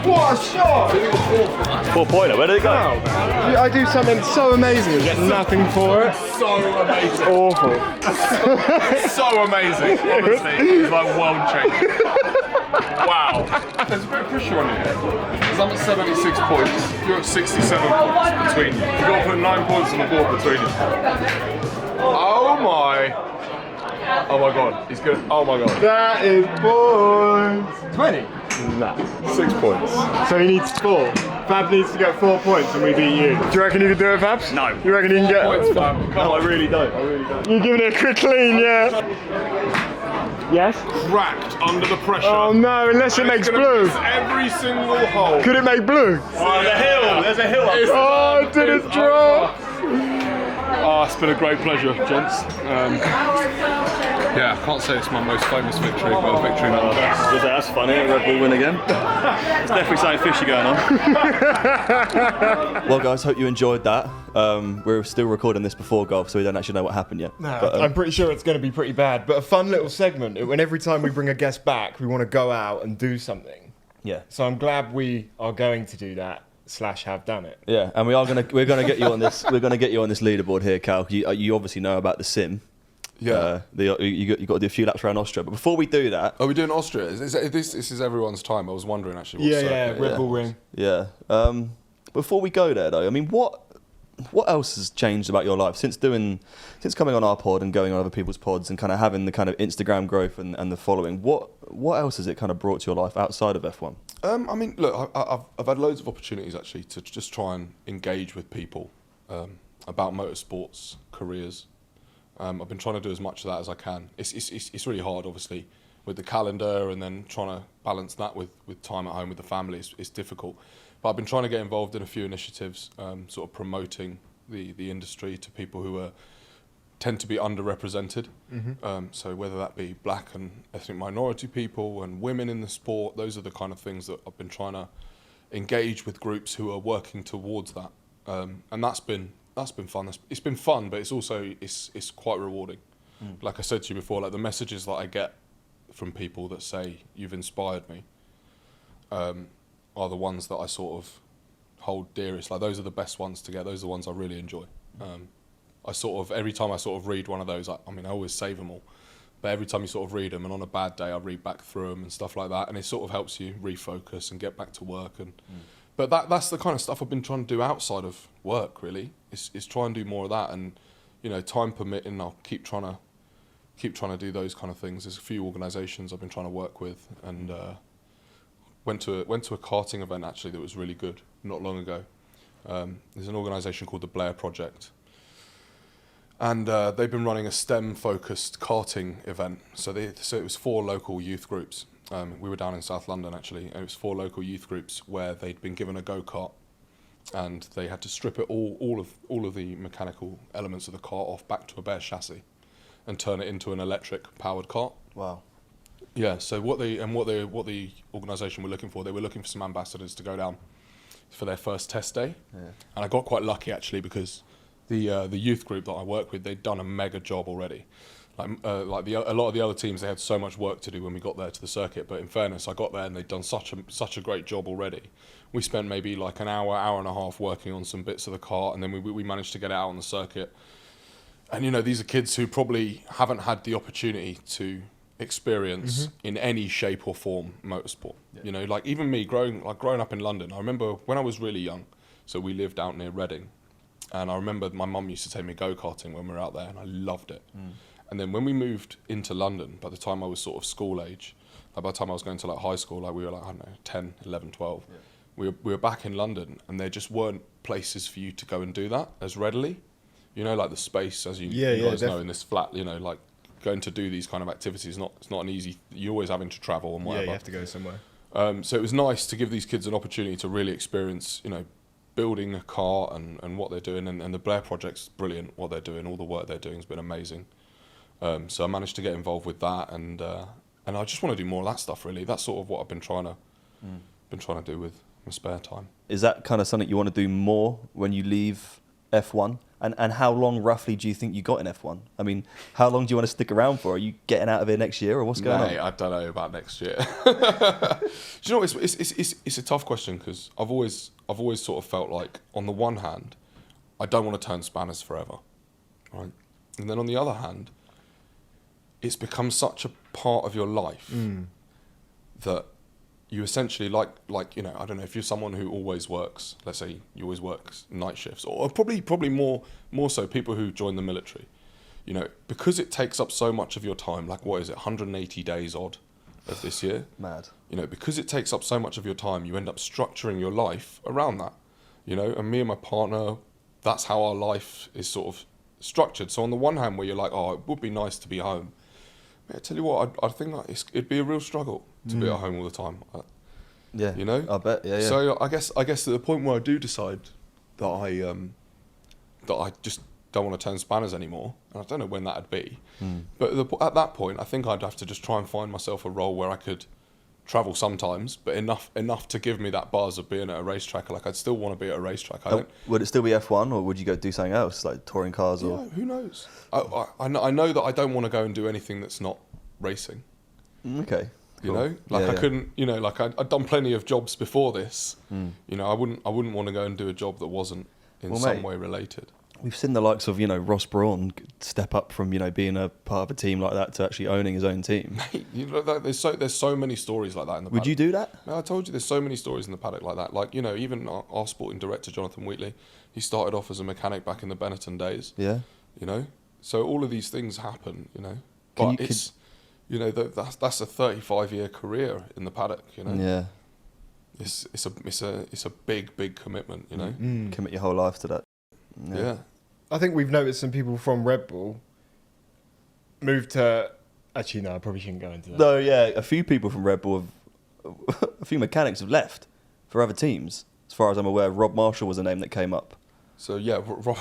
Speaker 1: What a shot!
Speaker 3: 4-pointer, where did it go?
Speaker 1: I do something so amazing and get nothing for it.
Speaker 2: So amazing.
Speaker 1: Awful.
Speaker 2: So amazing. Honestly, it's like world changing. Wow. There's a bit of pressure on you here. Because I'm at 76 points, you're at 67 points between you. You've got to put 9 points on the board between you. Oh my. Oh my god, he's good. Oh my god.
Speaker 1: That is points. 20?
Speaker 2: Nah. 6 points.
Speaker 1: So he needs 4. Fab needs to get 4 points and we beat you. Do you reckon you can do it, Fabs?
Speaker 3: No.
Speaker 1: You reckon you can get
Speaker 2: Points, fam.
Speaker 3: No, I really don't.
Speaker 1: You're giving it a quick clean, yeah? Yes?
Speaker 2: Cracked under the pressure.
Speaker 1: Oh no, unless it makes blue.
Speaker 2: Every single hole.
Speaker 1: Could it make blue?
Speaker 3: There's a hill, there's a hill.
Speaker 1: Oh, it didn't drop.
Speaker 2: Oh, it's been a great pleasure, gents. Yeah, I can't say it's my most famous victory, but a victory nonetheless.
Speaker 3: That's funny, a Redbull win again. There's definitely something fishy going on. Well guys, hope you enjoyed that. We're still recording this before golf, so we don't actually know what happened yet.
Speaker 1: No,
Speaker 3: But,
Speaker 1: I'm pretty sure it's going to be pretty bad, but a fun little segment. When every time we bring a guest back, we want to go out and do something.
Speaker 3: yeah.
Speaker 1: So I'm glad we are going to do that / have done it.
Speaker 3: Yeah, and we're gonna get you on this. We're gonna get you on this leaderboard here, Cal. You obviously know about the sim.
Speaker 2: Yeah.
Speaker 3: You got to do a few laps around Austria. But before we do that,
Speaker 2: Are we doing Austria? This is everyone's time. I was wondering actually. What circuit
Speaker 1: Red
Speaker 2: it
Speaker 1: Bull
Speaker 2: was.
Speaker 1: Ring.
Speaker 3: yeah. Before we go there, though, I mean, what else has changed about your life since coming on our pod and going on other people's pods and kind of having the kind of Instagram growth and the following? What else has it kind of brought to your life outside of F1?
Speaker 2: I mean, look, I've had loads of opportunities actually to just try and engage with people about motorsports careers. I've been trying to do as much of that as I can. It's really hard, obviously, with the calendar and then trying to balance that with time at home with the family. It's difficult. But I've been trying to get involved in a few initiatives, sort of promoting the industry to people who tend to be underrepresented.
Speaker 1: Mm-hmm.
Speaker 2: So whether that be black and ethnic minority people and women in the sport, those are the kind of things that I've been trying to engage with groups who are working towards that. And that's been fun. It's been fun, but it's also it's quite rewarding. Like I said to you before, like the messages that I get from people that say you've inspired me are the ones that I sort of hold dearest. Like those are the best ones to get. Those are the ones I really enjoy. I sort of every time I sort of read one of those, I mean I always save them all, but every time you sort of read them, and on a bad day I read back through them and stuff like that, and it sort of helps you refocus and get back to work. And but that's the kind of stuff I've been trying to do outside of work. Really, is try and do more of that, and time permitting, I'll keep trying to do those kind of things. There's a few organisations I've been trying to work with, and went to a karting event actually that was really good not long ago. There's an organisation called the Blair Project, and they've been running a STEM-focused karting event. So it was 4 local youth groups. We were down in South London actually, and it was 4 local youth groups where they'd been given a go-kart, and they had to strip it all of the mechanical elements of the kart off back to a bare chassis, and turn it into an electric-powered kart.
Speaker 3: Wow.
Speaker 2: Yeah. So what the organisation were looking for, they were looking for some ambassadors to go down for their first test day, and I got quite lucky actually because the youth group that I work with, they'd done a mega job already. A lot of the other teams, they had so much work to do when we got there to the circuit. But in fairness, I got there and they'd done such a great job already. We spent maybe like an hour and a half working on some bits of the car, and then we managed to get it out on the circuit. And these are kids who probably haven't had the opportunity to experience in any shape or form motorsport. Yeah. Like even me growing up in London, I remember when I was really young. So we lived out near Reading, and I remember my mum used to take me go-karting when we were out there, and I loved it. And then when we moved into London, by the time I was sort of school age, by the time I was going to like high school, like we were like, I don't know, 10, 11, 12, we were back in London, and there just weren't places for you to go and do that as readily. Like the space, as you guys know, in this flat, like going to do these kind of activities, it's not an easy, you're always having to travel and whatever.
Speaker 1: Yeah, you have to go somewhere.
Speaker 2: So it was nice to give these kids an opportunity to really experience, building a car and what they're doing, and the Blair project's brilliant. What they're doing, all the work they're doing has been amazing. So I managed to get involved with that, and I just want to do more of that stuff. Really, that's sort of what I've been trying to do with my spare time.
Speaker 3: Is that kind of something you want to do more when you leave F1? And how long roughly do you think you got in F1? I mean, how long do you want to stick around for? Are you getting out of here next year, or what's going on?
Speaker 2: I don't know about next year. Do you know, it's a tough question, because I've always sort of felt like, on the one hand, I don't want to turn spanners forever, right? And then on the other hand, it's become such a part of your life that you essentially like I don't know, if you're someone who always works, let's say you always work night shifts, or probably more so people who join the military, because it takes up so much of your time, like what is it, 180 days odd of this year?
Speaker 3: Mad.
Speaker 2: Because it takes up so much of your time, you end up structuring your life around that, and me and my partner, that's how our life is sort of structured. So on the one hand, where you're like, oh, it would be nice to be home, I tell you what, I think it'd be a real struggle to be at home all the time.
Speaker 3: Yeah, I bet. Yeah.
Speaker 2: So I guess at the point where I do decide that I just don't want to turn spanners anymore, and I don't know when that'd be, but at that point, I think I'd have to just try and find myself a role where I could travel sometimes, but enough to give me that buzz of being at a racetrack. Like, I'd still want to be at a racetrack.
Speaker 3: Would it still be F1, or would you go do something else, like touring cars? Or
Speaker 2: who knows? I know that I don't want to go and do anything that's not racing.
Speaker 3: Okay. Cool.
Speaker 2: I couldn't. I'd done plenty of jobs before this. I wouldn't want to go and do a job that wasn't in some way related.
Speaker 3: We've seen the likes of Ross Brawn step up from being a part of a team like that to actually owning his own team.
Speaker 2: Mate, there's so many stories like that in the paddock.
Speaker 3: Would you do that?
Speaker 2: I told you there's so many stories in the paddock like that. Like, even our sporting director Jonathan Wheatley, he started off as a mechanic back in the Benetton days. Yeah. So all of these things happen. But that's a 35-year career in the paddock.
Speaker 3: Yeah.
Speaker 2: It's a big commitment.
Speaker 3: Commit your whole life to that.
Speaker 2: Yeah.
Speaker 1: I think we've noticed some people from Redbull move to... Actually, no, I probably shouldn't go into that.
Speaker 3: No, yeah, a few people from Redbull a few mechanics have left for other teams. As far as I'm aware, Rob Marshall was a name that came up.
Speaker 2: So yeah, Rob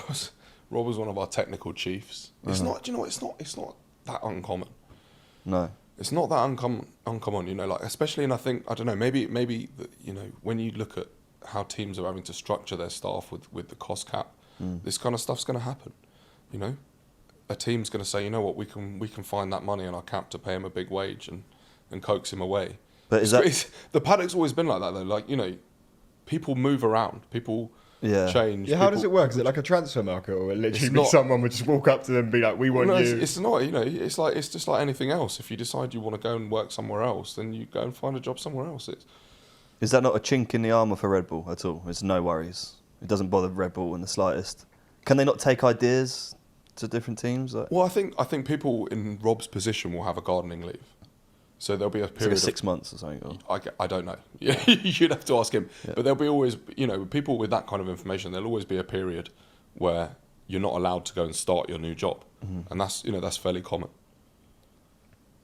Speaker 2: was one of our technical chiefs. It's not. Do you know what? It's not that uncommon.
Speaker 3: No.
Speaker 2: It's not that uncommon. Especially, and I think, I don't know, maybe when you look at how teams are having to structure their staff with the cost cap, this kind of stuff's going to happen. A team's going to say, we can find that money in our cap to pay him a big wage and coax him away.
Speaker 3: But
Speaker 2: the paddock's always been like that though. Like, people move around, people change.
Speaker 1: Yeah, how does it work? Is it like a transfer market, or literally someone would just walk up to them and be like, "We want you"?
Speaker 2: It's not. It's just like anything else. If you decide you want to go and work somewhere else, then you go and find a job somewhere else.
Speaker 3: Is that not a chink in the armour for Red Bull at all? It's no worries. It doesn't bother Red Bull in the slightest. Can they not take ideas to different teams?
Speaker 2: Well, I think people in Rob's position will have a gardening leave. So there'll be a period
Speaker 3: like 6 months or something.
Speaker 2: I don't know. You'd have to ask him. Yeah. But there'll be always, people with that kind of information, there'll always be a period where you're not allowed to go and start your new job. And that's fairly common.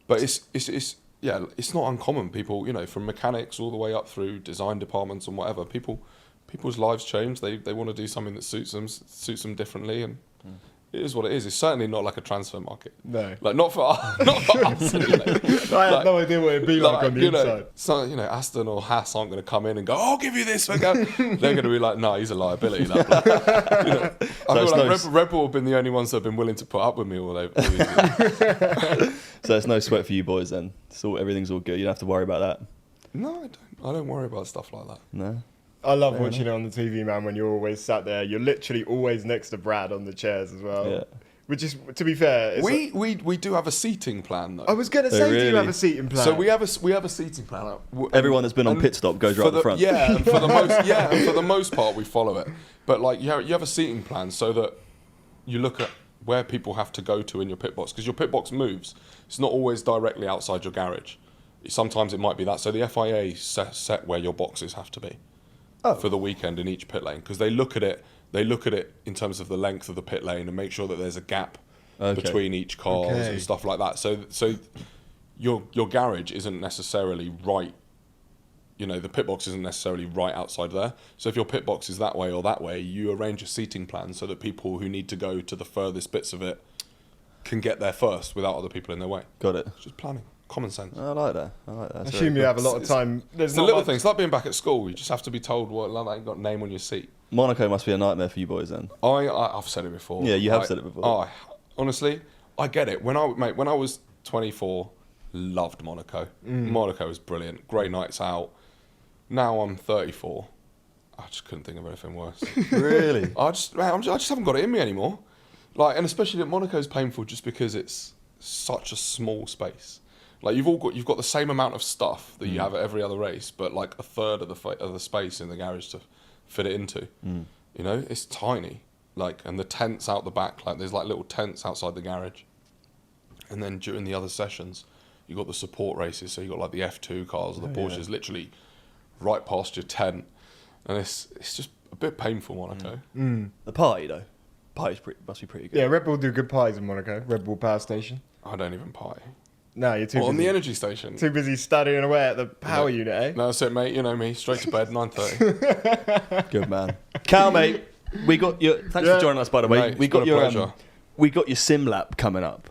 Speaker 2: But it's not uncommon. People, from mechanics all the way up through design departments and whatever, people's lives change. They want to do something that suits them differently, and it is what it is. It's certainly not like a transfer market.
Speaker 1: No.
Speaker 2: Like not for us. Anyway.
Speaker 1: I had no idea what it'd be like on the inside.
Speaker 2: Know, so Aston or Haas aren't going to come in and go, "I'll give you this." They're going to be like, "No, he's a liability." That bloke. I feel like Red Bull have been the only ones that have been willing to put up with me all these years.
Speaker 3: So it's no sweat for you boys then. So everything's all good. You don't have to worry about that.
Speaker 2: No, I don't. I don't worry about stuff like that.
Speaker 3: No.
Speaker 1: I love watching it on the TV, man, when you're always sat there. You're literally always next to Brad on the chairs as well. Yeah. Which is, to be fair...
Speaker 2: We do have a seating plan, though.
Speaker 1: I was going to say, do you have a seating plan?
Speaker 2: So we have a seating plan.
Speaker 3: Everyone that's been on pit stop goes right at the front.
Speaker 2: Yeah, and for the most part, we follow it. But like you have a seating plan so that you look at where people have to go to in your pit box, because your pit box moves. It's not always directly outside your garage. Sometimes it might be that. So the FIA set where your boxes have to be for the weekend in each pit lane, because they look at it. They look at it in terms of the length of the pit lane and make sure that there's a gap between each cars and stuff like that. So your garage isn't necessarily right. The pit box isn't necessarily right outside there. So if your pit box is that way or that way, you arrange a seating plan so that people who need to go to the furthest bits of it can get there first without other people in their way.
Speaker 3: Got it.
Speaker 2: It's just planning. Common sense.
Speaker 3: I like that.
Speaker 1: I assume you have a lot of time.
Speaker 2: There's the little things. It's like being back at school. You just have to be told you've got a name on your seat.
Speaker 3: Monaco must be a nightmare for you boys then.
Speaker 2: I've said it before.
Speaker 3: Yeah, you have said it before.
Speaker 2: Honestly, I get it. When I was 24, loved Monaco. Monaco was brilliant. Great nights out. Now I'm 34. I just couldn't think of anything worse.
Speaker 3: Really?
Speaker 2: I just haven't got it in me anymore. And especially that Monaco's painful just because it's such a small space. Like you've got the same amount of stuff that you have at every other race, but like a third of the space in the garage to fit it into. It's tiny. And the tents out the back, there's little tents outside the garage. And then during the other sessions, you got the support races, so you got the F2 cars or the Porsches, literally right past your tent, and it's just a bit painful, Monaco.
Speaker 3: The party though, must be pretty good.
Speaker 1: Yeah, Red Bull do good pies in Monaco. Red Bull power station.
Speaker 2: I don't even party.
Speaker 1: No, you're too busy.
Speaker 2: On the energy station.
Speaker 1: Too busy studying away at the power unit, eh?
Speaker 2: No, that's it, mate. You know me. Straight to bed, 9:30.
Speaker 3: Good man. Cal, mate, we got your... Thanks for joining us, by the way.
Speaker 2: Mate,
Speaker 3: we got your sim lap coming up.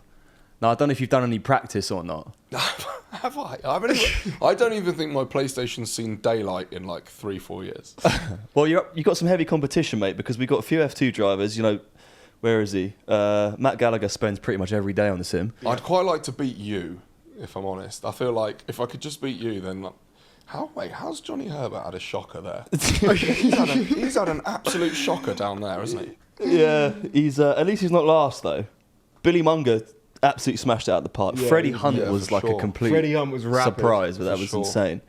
Speaker 3: Now, I don't know if you've done any practice or not.
Speaker 2: Have I? I don't even think my PlayStation's seen daylight in 3-4 years.
Speaker 3: Well, you got some heavy competition, mate, because we got a few F2 drivers, Where is he? Matt Gallagher spends pretty much every day on the sim.
Speaker 2: I'd quite like to beat you, if I'm honest. I feel like if I could just beat you, then... how's Johnny Herbert had a shocker there? he's had an absolute shocker down there, hasn't he?
Speaker 3: Yeah, he's at least he's not last, though. Billy Munger absolutely smashed it out of the park.
Speaker 1: Yeah,
Speaker 3: Freddie Hunt was a complete
Speaker 1: Freddie Hunt was
Speaker 3: surprise, but that was insane.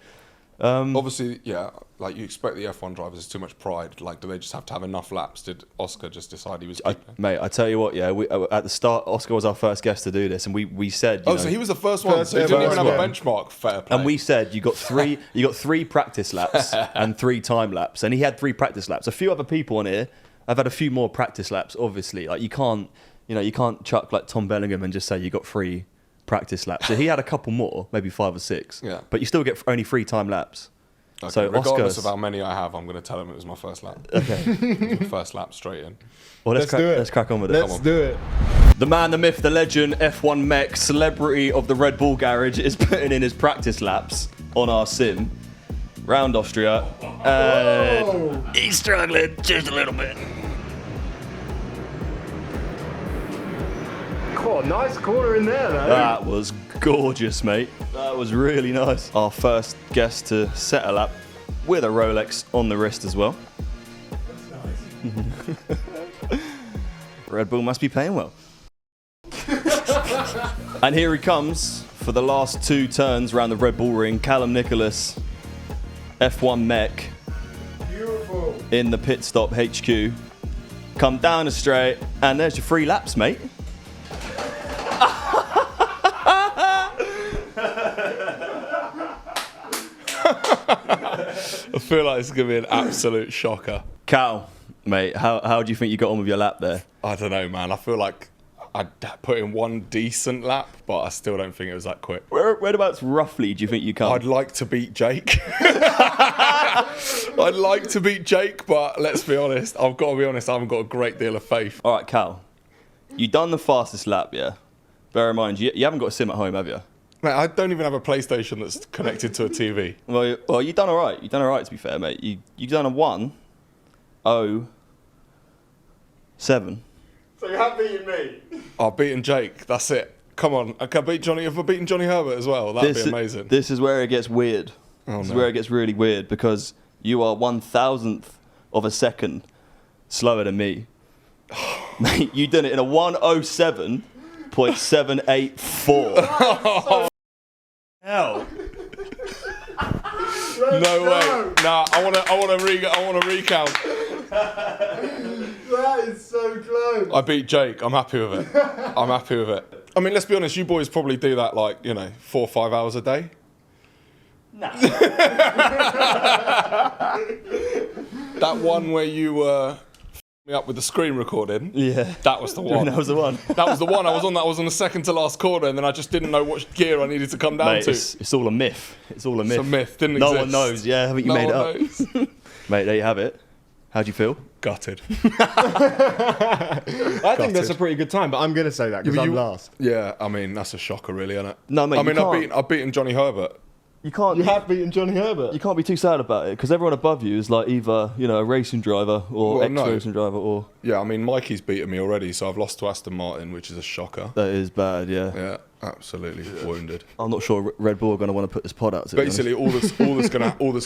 Speaker 2: Obviously, yeah, you expect the F1 drivers, there's too much pride. Do they just have to have enough laps? Did Oscar just decide he was keeping?
Speaker 3: Mate, I tell you what, yeah, at the start, Oscar was our first guest to do this, and we said...
Speaker 2: so he was the first one, so he didn't even have a benchmark. Fair play.
Speaker 3: And we said you got three practice laps and 3 time laps, and he had 3 practice laps. A few other people on here have had a few more practice laps, obviously. You can't chuck Tom Bellingham and just say you got 3 practice laps. So he had a couple more, maybe 5 or 6.
Speaker 2: Yeah.
Speaker 3: But you still get only 3 time laps.
Speaker 2: Okay,
Speaker 3: so
Speaker 2: regardless of how many I have, I'm going to tell him it was my first lap.
Speaker 3: Okay.
Speaker 2: It was my first lap straight in.
Speaker 3: Well, let's crack on with it.
Speaker 1: Let's do it.
Speaker 3: The man, the myth, the legend, F1 mech, celebrity of the Red Bull garage is putting in his practice laps on our sim round Austria. And he's struggling just a little bit.
Speaker 1: Oh, nice corner in there, though.
Speaker 3: That was gorgeous, mate. That was really nice. Our first guest to set a lap with a Rolex on the wrist as well.
Speaker 1: That's nice.
Speaker 3: Red Bull must be paying well. And here he comes for the last 2 turns around the Red Bull ring. Calum Nicholas, F1 mech.
Speaker 1: Beautiful.
Speaker 3: In the pit stop HQ. Come down a straight, and there's your 3 laps, mate.
Speaker 2: I feel like it's going to be an absolute shocker.
Speaker 3: Cal, mate, how do you think you got on with your lap there?
Speaker 2: I don't know, man. I feel like I put in 1 decent lap, but I still don't think it was that quick.
Speaker 3: Whereabouts roughly do you think you come?
Speaker 2: I'd like to beat Jake. I'd like to beat Jake, but let's be honest. I've got to be honest, I haven't got a great deal of faith.
Speaker 3: All right, Cal. You done the fastest lap, yeah? Bear in mind, you haven't got a sim at home, have you?
Speaker 2: Mate, I don't even have a PlayStation that's connected to a TV.
Speaker 3: Well, you done all right. You done all right, to be fair, mate. You done a 1:07.
Speaker 1: So you have beaten me.
Speaker 2: I've beaten Jake. That's it. Come on. I can beat Johnny. If I've beaten Johnny Herbert as well, that'd be amazing.
Speaker 3: This is where it gets weird. This is where it gets really weird because you are 1,000th of a second slower than me. Mate, you done it in a 1:07.784. Hell.
Speaker 2: No way. Nah, I want to recount.
Speaker 1: That is so close.
Speaker 2: I beat Jake. I'm happy with it. I mean, let's be honest. You boys probably do that 4 or 5 hours a day.
Speaker 3: Nah.
Speaker 2: That one where you me up with the screen recording.
Speaker 3: Yeah.
Speaker 2: That was the one.
Speaker 3: That was the one.
Speaker 2: That was the one. I was on the second to last corner, and then I just didn't know what gear I needed to come down
Speaker 3: Mate,
Speaker 2: to.
Speaker 3: it's all a myth. It's all a myth.
Speaker 2: It's a myth. Didn't
Speaker 3: No
Speaker 2: exist.
Speaker 3: one knows. Yeah, haven't you made it up?
Speaker 2: Knows.
Speaker 3: Mate, there you have it. How'd you feel?
Speaker 2: Gutted.
Speaker 1: I think that's a pretty good time, but I'm going to say that because I'm last.
Speaker 2: Yeah, I mean that's a shocker, really, isn't it?
Speaker 3: No, mate.
Speaker 2: I mean, I've beaten Johnny Herbert.
Speaker 3: You can't.
Speaker 1: You have beaten Johnny Herbert.
Speaker 3: You can't be too sad about it because everyone above you is either a racing driver or ex-racing driver or.
Speaker 2: Yeah, I mean Mikey's beaten me already, so I've lost to Aston Martin, which is a shocker.
Speaker 3: That is bad. Yeah.
Speaker 2: Yeah, absolutely wounded.
Speaker 3: I'm not sure Red Bull are going to want to put this pod out. To
Speaker 2: Basically, all that's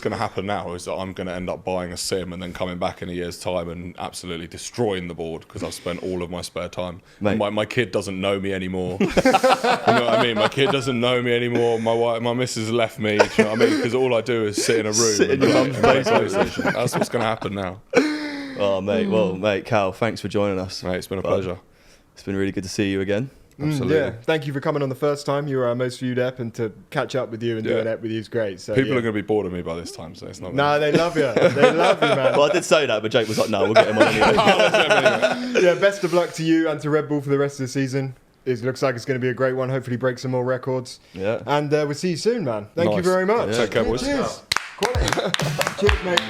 Speaker 2: gonna happen now is that I'm gonna end up buying a sim and then coming back in a year's time and absolutely destroying the board because I've spent all of my spare time.
Speaker 3: Mate.
Speaker 2: My kid doesn't know me anymore. You know what I mean? My kid doesnn't know me anymore. My missus left me. Do you know what I mean? Because all I do is sit in a room
Speaker 3: Sit in
Speaker 2: and
Speaker 3: your mum's
Speaker 2: play
Speaker 3: basement.
Speaker 2: PlayStation. That's what's gonna happen now.
Speaker 3: Oh, mate. Well, mate, Cal, thanks for joining us.
Speaker 2: Mate, it's been a pleasure.
Speaker 3: It's been really good to see you again.
Speaker 2: Absolutely.
Speaker 1: Yeah, thank you for coming on the first time. You were our most viewed ep, and to catch up with you and doing it with you is great. So
Speaker 2: People are going to be bored of me by this time, so it's not.
Speaker 1: No, they love you. They love you, man.
Speaker 3: Well, I did say that, but Jake was like, "No, we'll get him on anyway."
Speaker 1: Yeah, best of luck to you and to Red Bull for the rest of the season. It looks like it's going to be a great one. Hopefully, break some more records.
Speaker 3: Yeah.
Speaker 1: And we'll see you soon, man. Thank you
Speaker 2: Nice.
Speaker 1: very much.
Speaker 2: Take care, boys.
Speaker 1: Cheers. Quality. Cheers, mate.